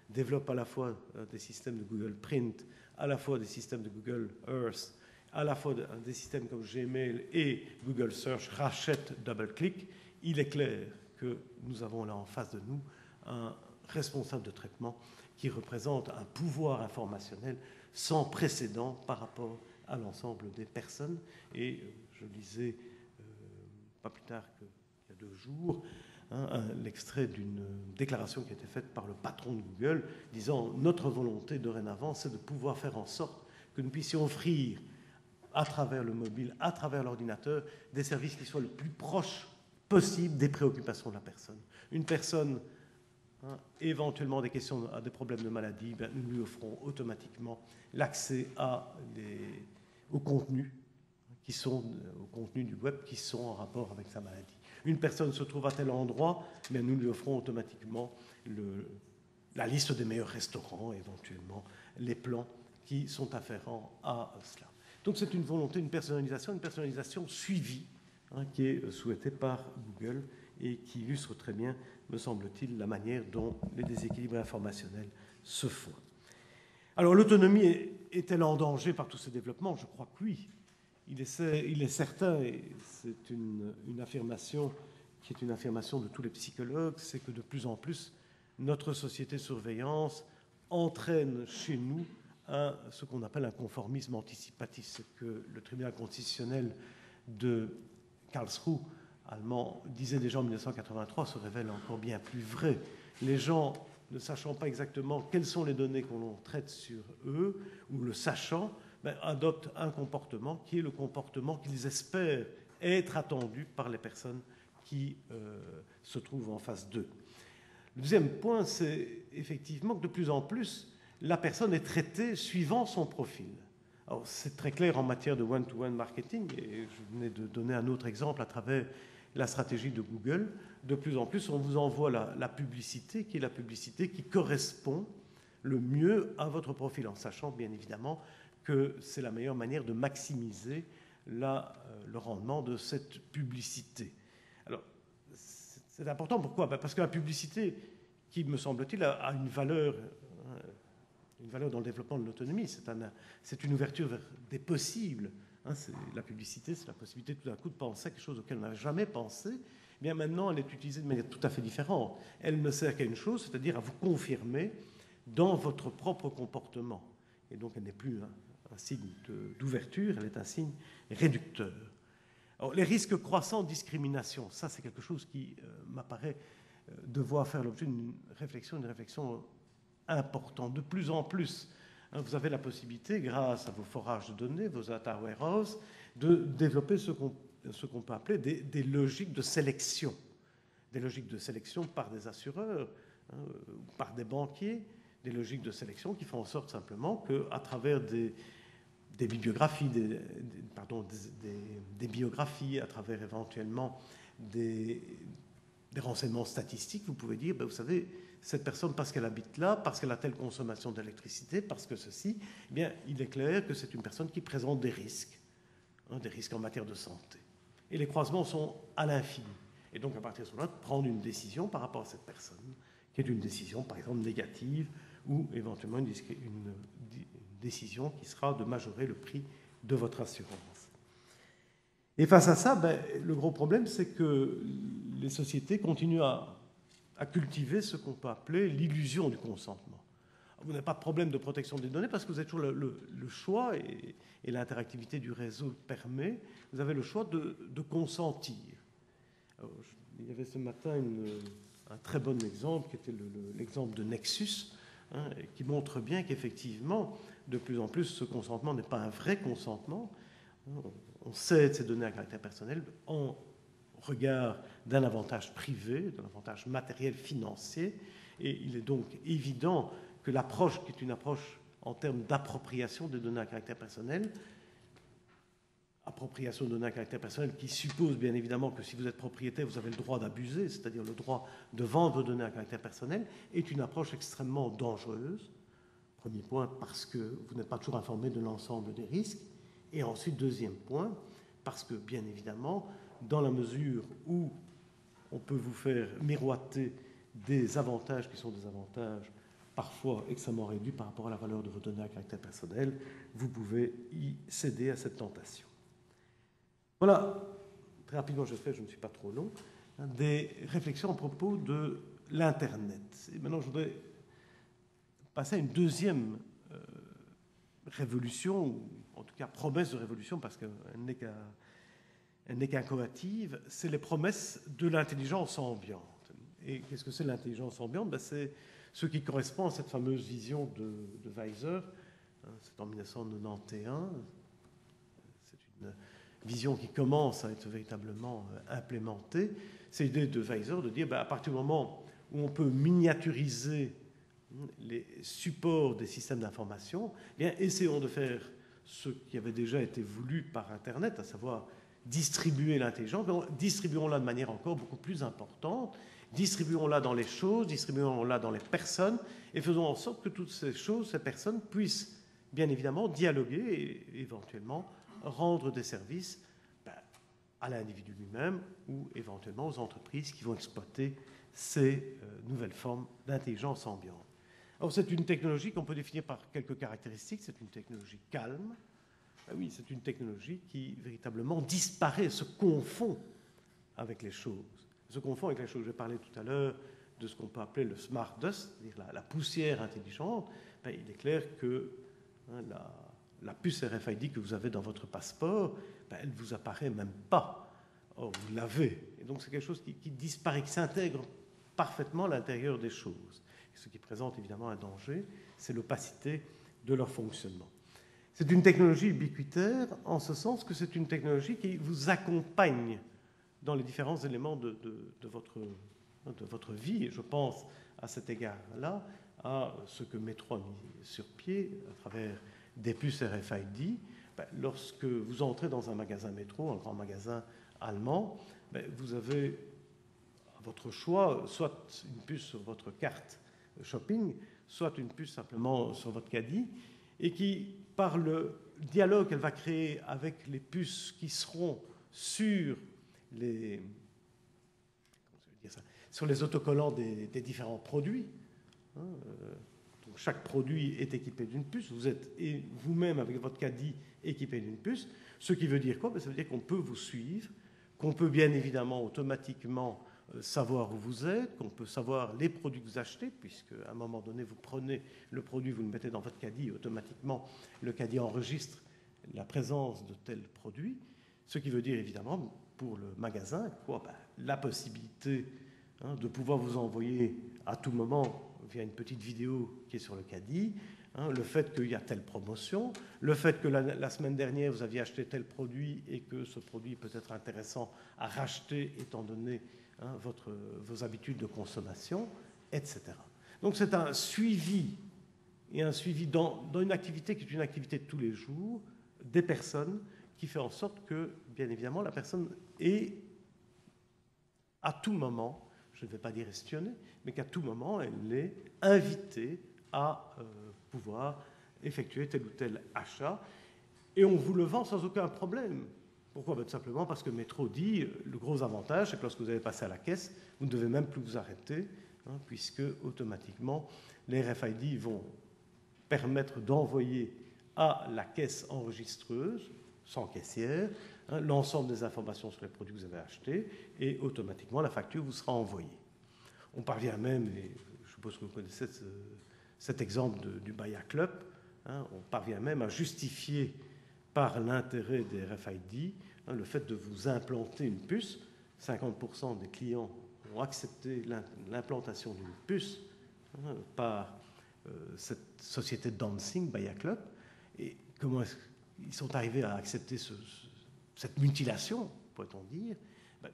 développe à la fois des systèmes de Google Print, à la fois des systèmes de Google Earth, à la fois des systèmes comme Gmail et Google Search rachètent DoubleClick, il est clair que nous avons là en face de nous un responsable de traitement qui représente un pouvoir informationnel sans précédent par rapport à l'ensemble des personnes. Et je lisais, pas plus tard qu'il y a 2 jours, l'extrait d'une déclaration qui a été faite par le patron de Google, disant « Notre volonté dorénavant, c'est de pouvoir faire en sorte que nous puissions offrir à travers le mobile, à travers l'ordinateur, des services qui soient le plus proches possible des préoccupations de la personne. » Une personne, éventuellement des problèmes de maladie, nous lui offrons automatiquement l'accès aux contenus au contenu du web qui sont en rapport avec sa maladie. Une personne se trouve à tel endroit, mais nous lui offrons automatiquement la liste des meilleurs restaurants, éventuellement les plans qui sont afférents à cela. Donc c'est une volonté, une personnalisation suivie qui est souhaitée par Google et qui illustre très bien, me semble-t-il, la manière dont les déséquilibres informationnels se font. Alors l'autonomie est-elle en danger par tous ces développements? Je crois que oui. Il est certain, et c'est une affirmation qui est une affirmation de tous les psychologues, c'est que de plus en plus, notre société de surveillance entraîne chez nous ce qu'on appelle un conformisme anticipatif. Ce que le tribunal constitutionnel de Karlsruhe, allemand, disait déjà en 1983, se révèle encore bien plus vrai. Les gens, ne sachant pas exactement quelles sont les données qu'on traite sur eux, ou le sachant, adoptent un comportement qui est le comportement qu'ils espèrent être attendu par les personnes qui se trouvent en face d'eux. Le deuxième point, c'est effectivement que de plus en plus, la personne est traitée suivant son profil. Alors, c'est très clair en matière de one-to-one marketing, et je venais de donner un autre exemple à travers la stratégie de Google. De plus en plus, on vous envoie la publicité, qui est la publicité qui correspond le mieux à votre profil, en sachant bien évidemment que c'est la meilleure manière de maximiser le rendement de cette publicité. Alors, C'est important, pourquoi? Parce que la publicité, qui, me semble-t-il, a une valeur dans le développement de l'autonomie. C'est une ouverture vers des possibles. La publicité, c'est la possibilité tout d'un coup de penser à quelque chose auquel on n'a jamais pensé. Eh bien maintenant, elle est utilisée de manière tout à fait différente. Elle ne sert qu'à une chose, c'est-à-dire à vous confirmer dans votre propre comportement. Et donc, elle n'est plus un signe d'ouverture, elle est un signe réducteur. Alors, les risques croissants de discrimination, ça c'est quelque chose qui m'apparaît devoir faire l'objet d'une réflexion importante. De plus en plus, vous avez la possibilité, grâce à vos forages de données, vos data warehouse, de développer ce qu'on peut appeler des logiques de sélection. Des logiques de sélection par des assureurs, par des banquiers, des logiques de sélection qui font en sorte simplement qu'à travers des bibliographies, des biographies, à travers éventuellement des renseignements statistiques, vous pouvez dire, vous savez, cette personne, parce qu'elle habite là, parce qu'elle a telle consommation d'électricité, parce que ceci, eh bien, il est clair que c'est une personne qui présente des risques en matière de santé. Et les croisements sont à l'infini. Et donc, à partir de ce moment-là, prendre une décision par rapport à cette personne, qui est une décision, par exemple, négative, ou éventuellement une décision qui sera de majorer le prix de votre assurance. Et face à ça, le gros problème, c'est que les sociétés continuent à cultiver ce qu'on peut appeler l'illusion du consentement. Vous n'avez pas de problème de protection des données parce que vous avez toujours le choix, et l'interactivité du réseau le permet, vous avez le choix de consentir. Alors, il y avait ce matin un très bon exemple qui était l'exemple de Nexus, qui montre bien qu'effectivement, de plus en plus, ce consentement n'est pas un vrai consentement. On cède ces données à caractère personnel en regard d'un avantage privé, d'un avantage matériel financier, et il est donc évident que l'approche, qui est une approche en termes d'appropriation des données à caractère personnel, appropriation de données à caractère personnel qui suppose bien évidemment que si vous êtes propriétaire, vous avez le droit d'abuser, c'est-à-dire le droit de vendre vos données à caractère personnel, est une approche extrêmement dangereuse. Premier point, parce que vous n'êtes pas toujours informé de l'ensemble des risques. Et ensuite, deuxième point, parce que bien évidemment, dans la mesure où on peut vous faire miroiter des avantages qui sont des avantages parfois extrêmement réduits par rapport à la valeur de vos données à caractère personnel, vous pouvez y céder à cette tentation. Voilà, très rapidement je ne suis pas trop long, des réflexions à propos de l'Internet. Et maintenant je voudrais passer à une deuxième révolution, ou en tout cas promesse de révolution, parce qu'elle n'est qu'incoative, c'est les promesses de l'intelligence ambiante. Et qu'est-ce que c'est l'intelligence ambiante? C'est ce qui correspond à cette fameuse vision de Weiser, c'est en 1991, c'est une vision qui commence à être véritablement implémentée. C'est l'idée de Weiser de dire, à partir du moment où on peut miniaturiser les supports des systèmes d'information, essayons de faire ce qui avait déjà été voulu par Internet, à savoir distribuer l'intelligence, distribuons-la de manière encore beaucoup plus importante, distribuons-la dans les choses, distribuons-la dans les personnes, et faisons en sorte que toutes ces choses, ces personnes puissent bien évidemment dialoguer et éventuellement rendre des services à l'individu lui-même ou éventuellement aux entreprises qui vont exploiter ces nouvelles formes d'intelligence ambiante. Alors c'est une technologie qu'on peut définir par quelques caractéristiques. C'est une technologie calme. Oui, c'est une technologie qui véritablement disparaît, se confond avec les choses. Se confond avec les choses. J'ai parlé tout à l'heure de ce qu'on peut appeler le smart dust, c'est-à-dire la poussière intelligente. Il est clair que la puce RFID que vous avez dans votre passeport, elle ne vous apparaît même pas. Or, vous l'avez. Et donc c'est quelque chose qui disparaît, qui s'intègre parfaitement à l'intérieur des choses. Ce qui présente évidemment un danger, c'est l'opacité de leur fonctionnement. C'est une technologie ubiquitaire en ce sens que c'est une technologie qui vous accompagne dans les différents éléments de votre vie. Et je pense à cet égard-là à ce que Métro a mis sur pied à travers des puces RFID. Lorsque vous entrez dans un magasin Métro, un grand magasin allemand, vous avez à votre choix soit une puce sur votre carte shopping, soit une puce simplement sur votre caddie, et qui, par le dialogue qu'elle va créer avec les puces qui seront sur les dire ça, sur les autocollants des différents produits. Hein, donc chaque produit est équipé d'une puce. Vous êtes vous-même avec votre caddie équipé d'une puce. Ce qui veut dire quoi? Ça veut dire qu'on peut vous suivre, qu'on peut bien évidemment automatiquement savoir où vous êtes, qu'on peut savoir les produits que vous achetez, puisque à un moment donné, vous prenez le produit, vous le mettez dans votre caddie, et automatiquement, le caddie enregistre la présence de tel produit, ce qui veut dire évidemment pour le magasin quoi, la possibilité de pouvoir vous envoyer à tout moment via une petite vidéo qui est sur le caddie, le fait qu'il y a telle promotion, le fait que la semaine dernière vous aviez acheté tel produit et que ce produit peut être intéressant à racheter étant donné vos habitudes de consommation, etc. Donc c'est un suivi, et un suivi dans une activité qui est une activité de tous les jours, des personnes, qui fait en sorte que, bien évidemment, la personne est à tout moment, je ne vais pas dire espionnée, mais qu'à tout moment, elle est invitée à pouvoir effectuer tel ou tel achat, et on vous le vend sans aucun problème. Pourquoi? Tout simplement parce que Métro dit, le gros avantage, c'est que lorsque vous avez passé à la caisse, vous ne devez même plus vous arrêter, puisque automatiquement, les RFID vont permettre d'envoyer à la caisse enregistreuse, sans caissière, l'ensemble des informations sur les produits que vous avez achetés, et automatiquement, la facture vous sera envoyée. On parvient même, et je suppose que vous connaissez cet exemple du Maya Club, on parvient même à justifier par l'intérêt des RFID le fait de vous implanter une puce. 50% des clients ont accepté l'implantation d'une puce par cette société de dancing, Maya Club. Et comment est-ce qu'ils sont arrivés à accepter cette mutilation, pourrait-on dire?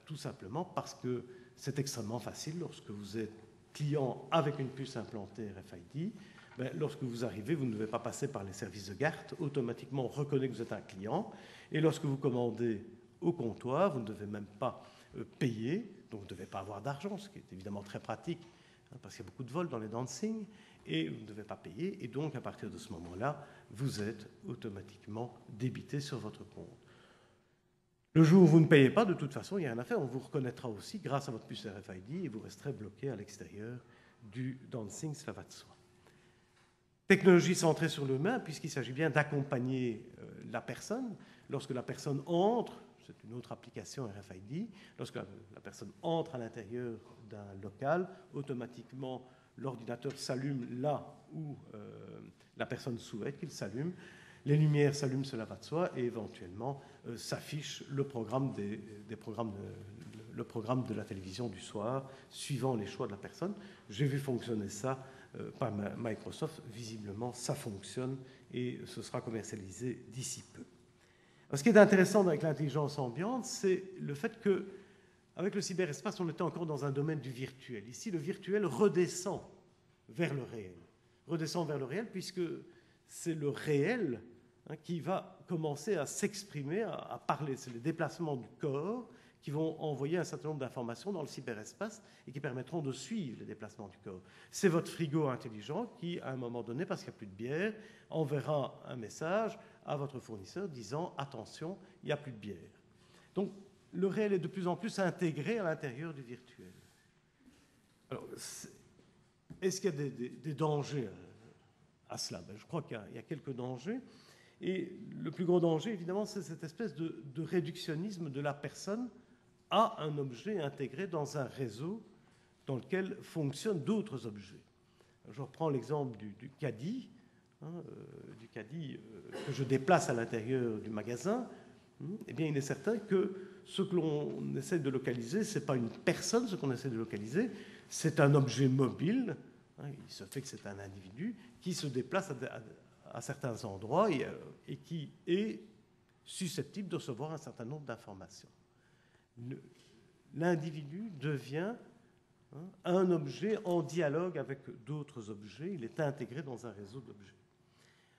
Tout simplement parce que c'est extrêmement facile lorsque vous êtes client avec une puce implantée RFID. Lorsque vous arrivez, vous ne devez pas passer par les services de garde. Automatiquement, on reconnaît que vous êtes un client. Et lorsque vous commandez au comptoir, vous ne devez même pas payer. Donc, vous ne devez pas avoir d'argent, ce qui est évidemment très pratique, parce qu'il y a beaucoup de vols dans les dancing. Et vous ne devez pas payer. Et donc, à partir de ce moment-là, vous êtes automatiquement débité sur votre compte. Le jour où vous ne payez pas, de toute façon, il n'y a rien à faire. On vous reconnaîtra aussi grâce à votre puce RFID et vous resterez bloqué à l'extérieur du dancing, cela va de soi. Technologie centrée sur l'humain, puisqu'il s'agit bien d'accompagner la personne. Lorsque la personne entre, c'est une autre application RFID, lorsque la personne entre à l'intérieur d'un local, automatiquement, l'ordinateur s'allume là où la personne souhaite qu'il s'allume. Les lumières s'allument, cela va de soi, et éventuellement s'affiche le programme le programme de la télévision du soir, suivant les choix de la personne. J'ai vu fonctionner ça par Microsoft. Visiblement, ça fonctionne et ce sera commercialisé d'ici peu. Alors, ce qui est intéressant avec l'intelligence ambiante, c'est le fait que, avec le cyberespace, on était encore dans un domaine du virtuel. Ici, le virtuel redescend vers le réel. Redescend vers le réel, puisque c'est le réel qui va commencer à s'exprimer, à parler. C'est les déplacements du corps qui vont envoyer un certain nombre d'informations dans le cyberespace et qui permettront de suivre les déplacements du corps. C'est votre frigo intelligent qui, à un moment donné, parce qu'il n'y a plus de bière, enverra un message à votre fournisseur disant « Attention, il n'y a plus de bière ». Donc, le réel est de plus en plus intégré à l'intérieur du virtuel. Alors, est-ce qu'il y a des dangers à cela? Je crois qu'il y a quelques dangers. Et le plus gros danger, évidemment, c'est cette espèce de réductionnisme de la personne à un objet intégré dans un réseau dans lequel fonctionnent d'autres objets. Je reprends l'exemple du caddie, que je déplace à l'intérieur du magasin. Eh bien, il est certain que ce que l'on essaie de localiser, ce n'est pas une personne, ce qu'on essaie de localiser, c'est un objet mobile. Il se fait que c'est un individu qui se déplace à certains endroits et qui est susceptible de recevoir un certain nombre d'informations. L'individu devient un objet en dialogue avec d'autres objets, il est intégré dans un réseau d'objets.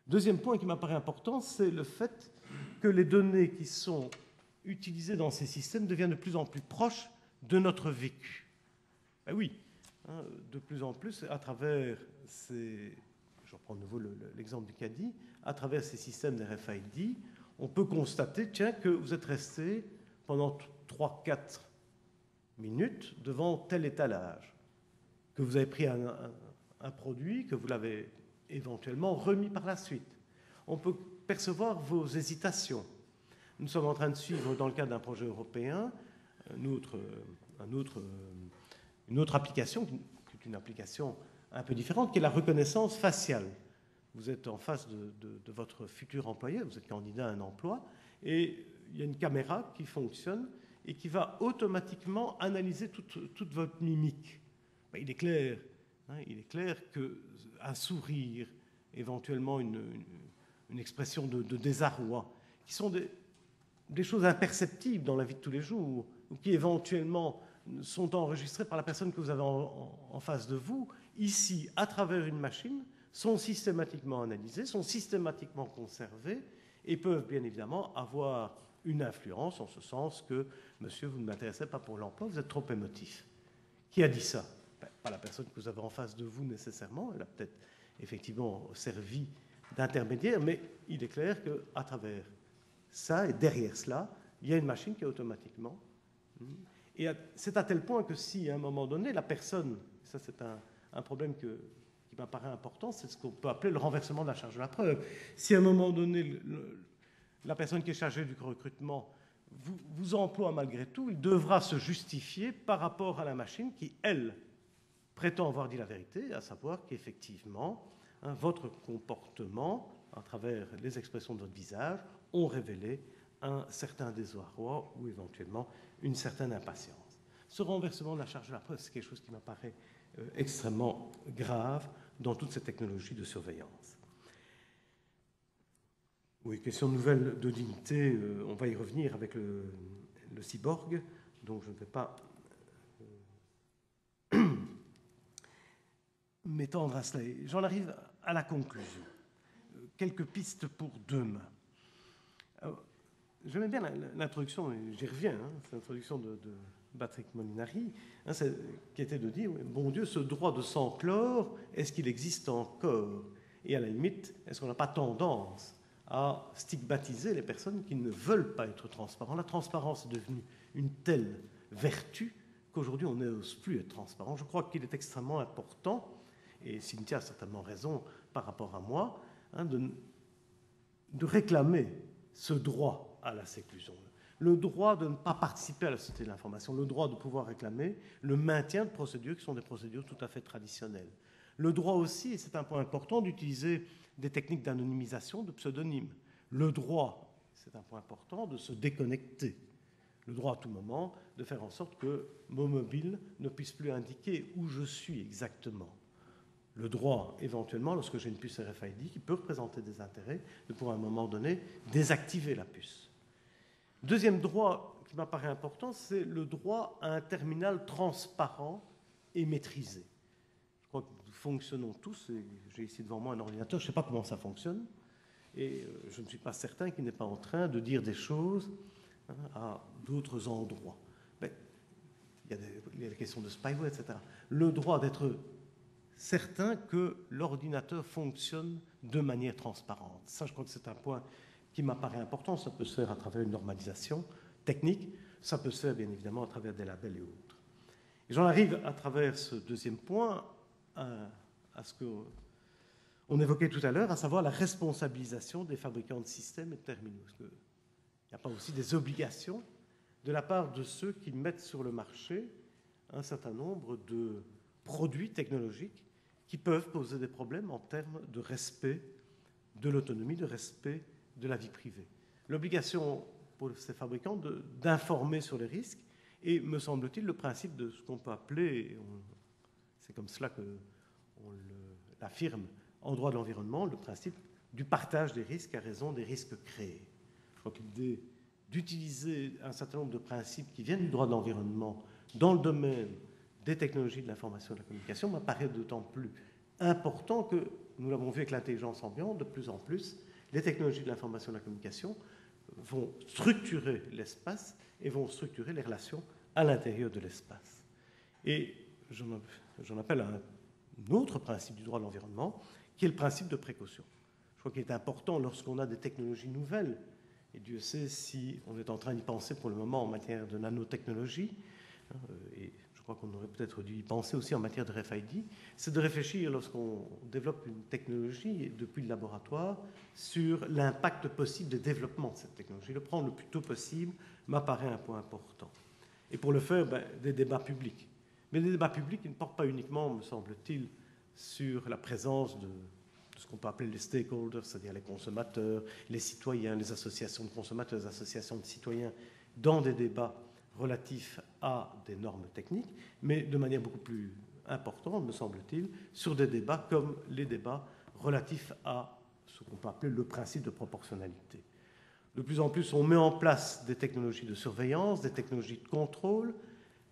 Deuxième point qui m'apparaît important, c'est le fait que les données qui sont utilisées dans ces systèmes deviennent de plus en plus proches de notre vécu. Ben oui, de plus en plus, à travers ces... Je reprends de nouveau l'exemple du caddie, à travers ces systèmes de minutes devant tel étalage, que vous avez pris un produit, que vous l'avez éventuellement remis par la suite. On peut percevoir vos hésitations. Nous sommes en train de suivre, dans le cadre d'un projet européen, une autre application, qui est une application un peu différente, qui est la reconnaissance faciale. Vous êtes en face de votre futur employeur, vous êtes candidat à un emploi, et il y a une caméra qui fonctionne et qui va automatiquement analyser toute votre mimique. Il est clair qu'un sourire, éventuellement une expression de désarroi, qui sont des choses imperceptibles dans la vie de tous les jours, ou qui éventuellement sont enregistrées par la personne que vous avez en face de vous, ici, à travers une machine, sont systématiquement analysées, sont systématiquement conservées, et peuvent bien évidemment avoir une influence en ce sens que, monsieur, vous ne m'intéressez pas pour l'emploi, vous êtes trop émotif. Qui a dit ça? Pas la personne que vous avez en face de vous nécessairement, elle a peut-être effectivement servi d'intermédiaire, mais il est clair qu'à travers ça, et derrière cela, il y a une machine qui est automatiquement... Et c'est à tel point que si, à un moment donné, la personne, ça c'est un problème qui m'apparaît important, c'est ce qu'on peut appeler le renversement de la charge de la preuve. Si à un moment donné, la personne qui est chargée du recrutement vous emploie malgré tout, il devra se justifier par rapport à la machine qui, elle, prétend avoir dit la vérité, à savoir qu'effectivement, votre comportement, à travers les expressions de votre visage, ont révélé un certain désarroi ou éventuellement une certaine impatience. Ce renversement de la charge de la preuve, c'est quelque chose qui m'apparaît extrêmement grave dans toutes ces technologies de surveillance. Oui, question nouvelle de dignité, on va y revenir avec le cyborg, donc je ne vais pas m'étendre à cela. J'en arrive à la conclusion. Quelques pistes pour demain. J'aime bien l'introduction, et j'y reviens, c'est l'introduction de Patrick Molinari, qui était de dire, bon Dieu, ce droit de sang chlore, est-ce qu'il existe encore? Et à la limite, est-ce qu'on n'a pas tendance à stigmatiser les personnes qui ne veulent pas être transparents? La transparence est devenue une telle vertu qu'aujourd'hui on n'ose plus être transparent. Je crois qu'il est extrêmement important, et Cynthia a certainement raison par rapport à moi, de réclamer ce droit à la séclusion, le droit de ne pas participer à la société de l'information, le droit de pouvoir réclamer le maintien de procédures qui sont des procédures tout à fait traditionnelles. Le droit aussi, et c'est un point important, d'utiliser des techniques d'anonymisation, de pseudonymes. Le droit, c'est un point important, de se déconnecter. Le droit à tout moment de faire en sorte que mon mobile ne puisse plus indiquer où je suis exactement. Le droit, éventuellement, lorsque j'ai une puce RFID qui peut représenter des intérêts, de pouvoir à un moment donné désactiver la puce. Deuxième droit qui m'apparaît important, c'est le droit à un terminal transparent et maîtrisé. Je crois que nous fonctionnons tous, et j'ai ici devant moi un ordinateur, je ne sais pas comment ça fonctionne, et je ne suis pas certain qu'il n'est pas en train de dire des choses à d'autres endroits. Mais il y a des questions de spyware, etc. Le droit d'être certain que l'ordinateur fonctionne de manière transparente. Ça, je crois que c'est un point qui m'apparaît important. Ça peut se faire à travers une normalisation technique, ça peut se faire bien évidemment à travers des labels et autres. Et j'en arrive à travers ce deuxième point à ce qu'on évoquait tout à l'heure, à savoir la responsabilisation des fabricants de systèmes et de terminaux. Parce qu'il n'y a pas aussi des obligations de la part de ceux qui mettent sur le marché un certain nombre de produits technologiques qui peuvent poser des problèmes en termes de respect de l'autonomie, de respect de la vie privée. L'obligation pour ces fabricants d'informer sur les risques et, me semble-t-il, le principe de ce qu'on peut appeler, c'est comme cela qu'on l'affirme en droit de l'environnement, le principe du partage des risques à raison des risques créés. Je crois que l'idée d'utiliser un certain nombre de principes qui viennent du droit de l'environnement dans le domaine des technologies de l'information et de la communication m'apparaît d'autant plus important que, nous l'avons vu avec l'intelligence ambiante, de plus en plus, les technologies de l'information et de la communication vont structurer l'espace et vont structurer les relations à l'intérieur de l'espace. Et j'en appelle à un autre principe du droit de l'environnement, qui est le principe de précaution. Je crois qu'il est important lorsqu'on a des technologies nouvelles, et Dieu sait si on est en train d'y penser pour le moment en matière de nanotechnologie, et je crois qu'on aurait peut-être dû y penser aussi en matière de RFID, c'est de réfléchir lorsqu'on développe une technologie depuis le laboratoire sur l'impact possible de développement de cette technologie. Le prendre le plus tôt possible m'apparaît un point important. Et pour le faire, des débats publics. Mais les débats publics ils ne portent pas uniquement, me semble-t-il, sur la présence de ce qu'on peut appeler les stakeholders, c'est-à-dire les consommateurs, les citoyens, les associations de consommateurs, les associations de citoyens, dans des débats relatifs à des normes techniques, mais de manière beaucoup plus importante, me semble-t-il, sur des débats comme les débats relatifs à ce qu'on peut appeler le principe de proportionnalité. De plus en plus, on met en place des technologies de surveillance, des technologies de contrôle.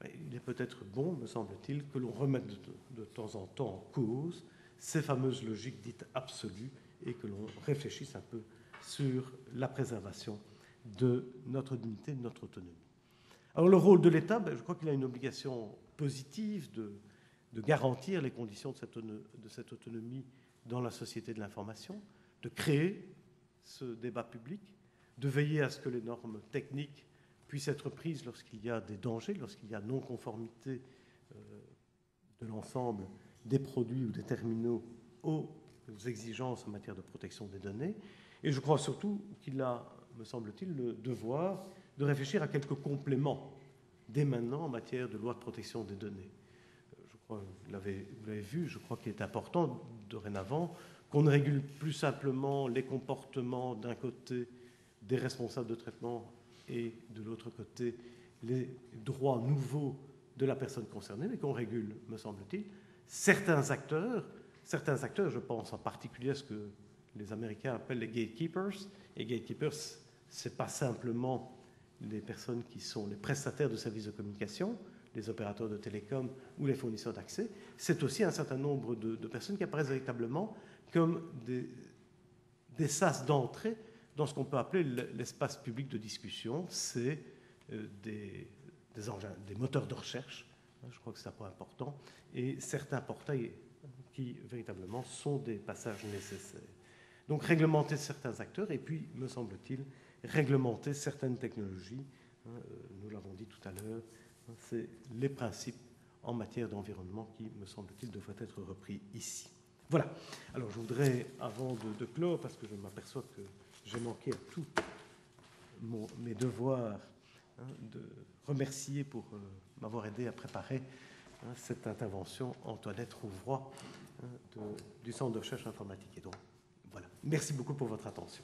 Il est peut-être bon, me semble-t-il, que l'on remette de temps en temps en cause ces fameuses logiques dites absolues et que l'on réfléchisse un peu sur la préservation de notre dignité, de notre autonomie. Alors le rôle de l'État, je crois qu'il a une obligation positive de garantir les conditions de cette autonomie dans la société de l'information, de créer ce débat public, de veiller à ce que les normes techniques puissent être prises lorsqu'il y a des dangers, lorsqu'il y a non-conformité de l'ensemble des produits ou des terminaux aux exigences en matière de protection des données. Et je crois surtout qu'il a, me semble-t-il, le devoir de réfléchir à quelques compléments dès maintenant en matière de loi de protection des données. Je crois, vous l'avez vu, je crois qu'il est important dorénavant qu'on ne régule plus simplement les comportements d'un côté des responsables de traitement et de l'autre côté les droits nouveaux de la personne concernée, mais qu'on régule, me semble-t-il, certains acteurs, je pense en particulier à ce que les Américains appellent les gatekeepers. Et gatekeepers, ce n'est pas simplement les personnes qui sont les prestataires de services de communication, les opérateurs de télécom ou les fournisseurs d'accès, c'est aussi un certain nombre de personnes qui apparaissent véritablement comme des sas d'entrée dans ce qu'on peut appeler l'espace public de discussion. C'est des moteurs de recherche, je crois que c'est un point important, et certains portails qui véritablement sont des passages nécessaires. Donc réglementer certains acteurs et puis, me semble-t-il, réglementer certaines technologies. Nous l'avons dit tout à l'heure, c'est les principes en matière d'environnement qui, me semble-t-il, devraient être repris ici. Voilà. Alors je voudrais, avant de clore, parce que je m'aperçois que j'ai manqué à tous mes devoirs, de remercier pour m'avoir aidé à préparer cette intervention Antoinette Rouvroy du Centre de recherche informatique. Et donc, voilà. Merci beaucoup pour votre attention.